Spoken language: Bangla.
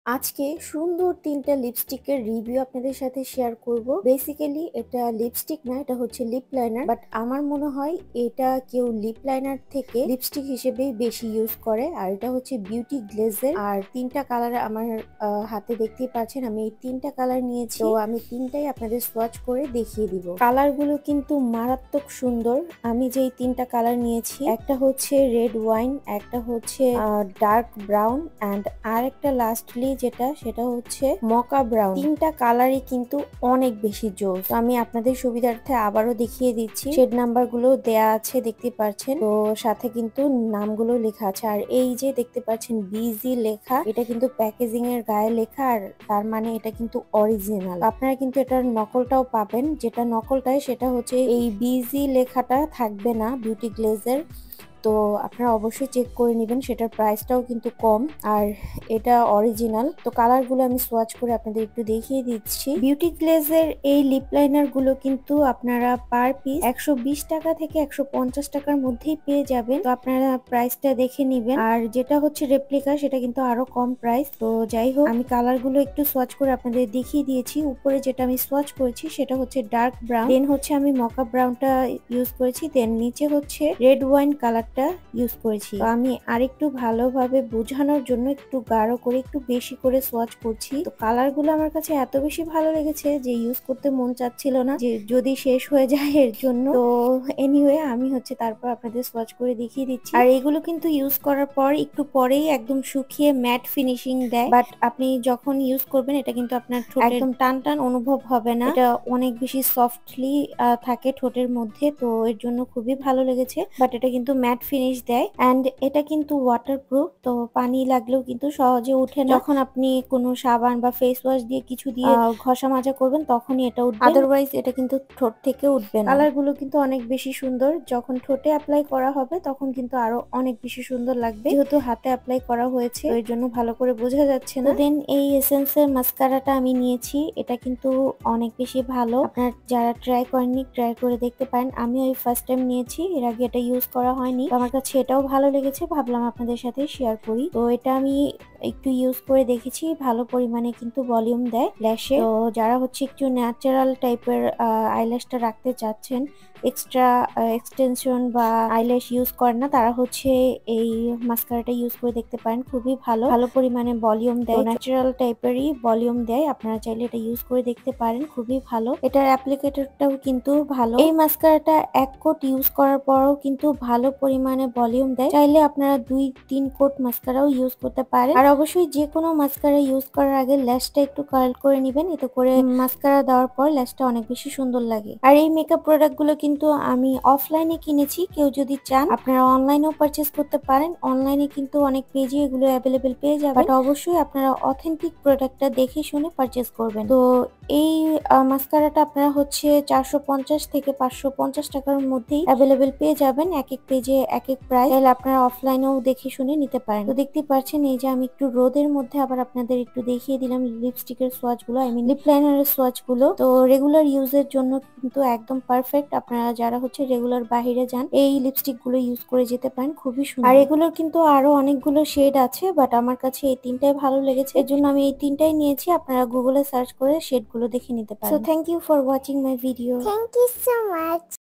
আজকে সুন্দর ৩টা লিপস্টিকের রিভিউ আপনাদের সাথে শেয়ার করব। বেসিক্যালি এটা লিপস্টিক না, এটা হচ্ছে লিপ লাইনার। বাট আমার মনে হয় এটা কেউ লিপ লাইনার থেকে লিপস্টিক হিসেবেই বেশি ইউজ করে। আর এটা হচ্ছে বিউটি গ্লেজের। আর ৩টা কালার আমার হাতে দেখতেই পাচ্ছেন। আমি এই ৩টা কালার নিয়েছি, তো আমি ৩টাই আপনাদের সোয়াচ করে দেখিয়ে দিব। কালার গুলো কিন্তু মারাত্মক সুন্দর। আমি যেই ৩টা কালার নিয়েছি, একটা হচ্ছে রেড ওয়াইন, একটা হচ্ছে ডার্ক ব্রাউন অ্যান্ড আর একটা লাস্টলি সেটা হচ্ছে মকা ব্রাউন। ৩টা কালারই কিন্তু অনেক বেশি জোস। আমি আপনাদের সুবিধার্থে আবারও দেখিয়ে দিচ্ছি। শেড নাম্বার গুলো দেয়া আছে, দেখতে পাচ্ছেন। তো সাথে কিন্তু নামগুলো লেখা আছে। আর এই যে দেখতে পাচ্ছেন বিজি লেখা, এটা কিন্তু প্যাকেজিং এর গায়ে লেখা। আর তার মানে এটা কিন্তু অরিজিনাল। আপনারা কিন্তু এটার নকলটাও পাবেন। যেটা নকলটায় সেটা হচ্ছে এই বিজি লেখাটা থাকবে না বিউটি গ্লেজের। তো আপনারা অবশ্যই চেক করে নেবেন, সেটার প্রাইসটাও কিন্তু কম। আর এটা অরিজিনাল। তো কালারগুলো আমি সোয়াচ করে আপনাদের একটু দেখিয়ে দিচ্ছি। বিউটি গ্লেজের এই লিপ লাইনার গুলো কিন্তু আপনারা পার পিস 120 টাকা থেকে 150 টাকার মধ্যেই পেয়ে যাবেন। তো আপনারা প্রাইসটা দেখে নেবেন। আর যেটা হচ্ছে রেপ্লিকা, সেটা কিন্তু আরো কম প্রাইস। তো যাই হোক, আমি কালারগুলো একটু সোয়াচ করে আপনাদের দেখিয়ে দিয়েছি। উপরে যেটা আমি সোয়াচ করেছি সেটা হচ্ছে ডার্ক ব্রাউন, দেন হচ্ছে আমি মকা ব্রাউনটা ইউজ করেছি, দেন নিচে হচ্ছে রেড ওয়াইন কালার ইউজ করেছি। তো আমি আরেকটু ভালোভাবে বোঝানোর জন্য একটু গাঢ় করে একটু বেশি করে সোয়াচ করছি। তো কালার গুলো আমার কাছে এত বেশি ভালো লেগেছে যে ইউজ করতে মন চাচ্ছিল না, যে যদি শেষ হয়ে যায় এর জন্য। তো এনিওয়ে, আমি হচ্ছে তারপর আপনাদের সোয়াচ করে দেখিয়ে দিচ্ছি। আর এগুলো কিন্তু ইউজ করার পর একটু পরেই একদম শুকিয়ে ম্যাট ফিনিশিং দেয়। বাট আপনি যখন ইউজ করবেন এটা কিন্তু আপনার ঠোঁটে একদম টান টান অনুভব হবে না। এটা অনেক বেশি সফটলি থাকে ঠোঁটের মধ্যে। তো এর জন্য খুবই ভালো লেগেছে। বাট এটা কিন্তু ম্যাট ফিনিশ দেয় এন্ড এটা কিন্তু ওয়াটারপ্রুফ। তো পানি লাগলেও কিন্তু সহজে উঠে না। যখন আপনি কোনো সাবান বা ফেস ওয়াশ দিয়ে কিছু দিয়ে ঘষা মাজা করবেন তখনই এটা উঠবে, আদারওয়াইজ এটা কিন্তু ঠোঁট থেকে উঠবে না। কালার গুলো কিন্তু অনেক বেশি সুন্দর। যখন ঠোঁটে অ্যাপ্লাই করা হবে তখন কিন্তু আরো অনেক বেশি সুন্দর লাগবে, যেহেতু হাতে অ্যাপ্লাই করা হয়েছে এর জন্য ভালো করে বোঝা যাচ্ছে না। দেন এই এসেন্সের মাস্কারাটা আমি নিয়েছি। এটা কিন্তু অনেক বেশি ভালো। আপনারা যারা ট্রাই করেননি ট্রাই করে দেখতে পারেন। আমি ওই ফার্স্ট টাইম নিয়েছি, এর আগে এটা ইউজ করা হয়নি। তো আমার কাছে এটাও ভালো লেগেছে, ভাবলাম আপনাদের সাথে শেয়ার করি। তো এটা আমি একটু ইউজ করে দেখেছি, ভালো পরিমাণে কিন্তু ভলিউম দেয় ল্যাশে। তো যারা হচ্ছে একটু ন্যাচারাল টাইপের আইল্যাশটা রাখতে চাচ্ছেন, এক্সট্রা এক্সটেনশন বা আইল্যাশ ইউজ করেন না, তারা হচ্ছে এই মাস্কারাটা ইউজ করে দেখতে পারেন। খুবই ভালো, ভালো পরিমাণে ভলিউম দেয়, ন্যাচারাল টাইপেরই ভলিউম দেয়। আপনারা চাইলে এটা ইউজ করে দেখতে পারেন, খুবই ভালো। এটার অ্যাপ্লিকেটরটাও কিন্তু ভালো। এই মাস্কারাটা এক কোট ইউজ করার পরও কিন্তু ভালো পরিমাণে ভলিউম দেয়। চাইলে আপনারা 2-3 কোট মাস্কারাও ইউজ করতে পারেন। আর অবশ্যই যে কোনো মাস্কারা ইউজ করার আগে ল্যাশটা একটু কার্ল করে নেবেন, এতে করে মাস্কারা দেওয়ার পর ল্যাশটা অনেক বেশি সুন্দর লাগে। আর এই মেকআপ প্রোডাক্ট গুলো কিন্তু আমি অফলাইনে কিনেছি। কেউ যদি চান আপনারা অনলাইনেও পারচেস করতে পারেন। অনলাইনে কিন্তু অনেক পেজে এগুলো অ্যাভেলেবেল পেয়ে যাবেন। বাট অবশ্যই আপনারা অথেন্টিক প্রোডাক্টটা দেখে শুনে পারচেস করবেন। তো এই মাস্কারাটা আপনারা হচ্ছে 450 থেকে 550 টাকার মধ্যেই অ্যাভেলেবেল পেয়ে যাবেন। এক এক পেজে এক এক প্রাইস, তাহলে আপনারা অফলাইনেও দেখে শুনে নিতে পারেন। তো দেখতে পাচ্ছেন এই যে আমি একটু রোদের মধ্যে আবার আপনাদের একটু দেখিয়ে দিলাম লিপস্টিকের সোয়াচ গুলো, আই মিন লিপ লাইনারের সোয়াচ গুলো। তো রেগুলার ইউজের জন্য কিন্তু একদম পারফেক্ট। আপনারা যারা হচ্ছে রেগুলার বাইরে যান এই লিপস্টিক গুলো ইউজ করে যেতে পারেন, খুবই সুন্দর। আর এগুলোর কিন্তু আরো অনেকগুলো শেড আছে, বাট আমার কাছে এই 3টাই ভালো লেগেছে, এর জন্য আমি এই 3টাই নিয়েছি। আপনারা গুগলে সার্চ করে শেড গুলো দেখে নিতে পারেন। So thank you for watching my video. Thank you so much.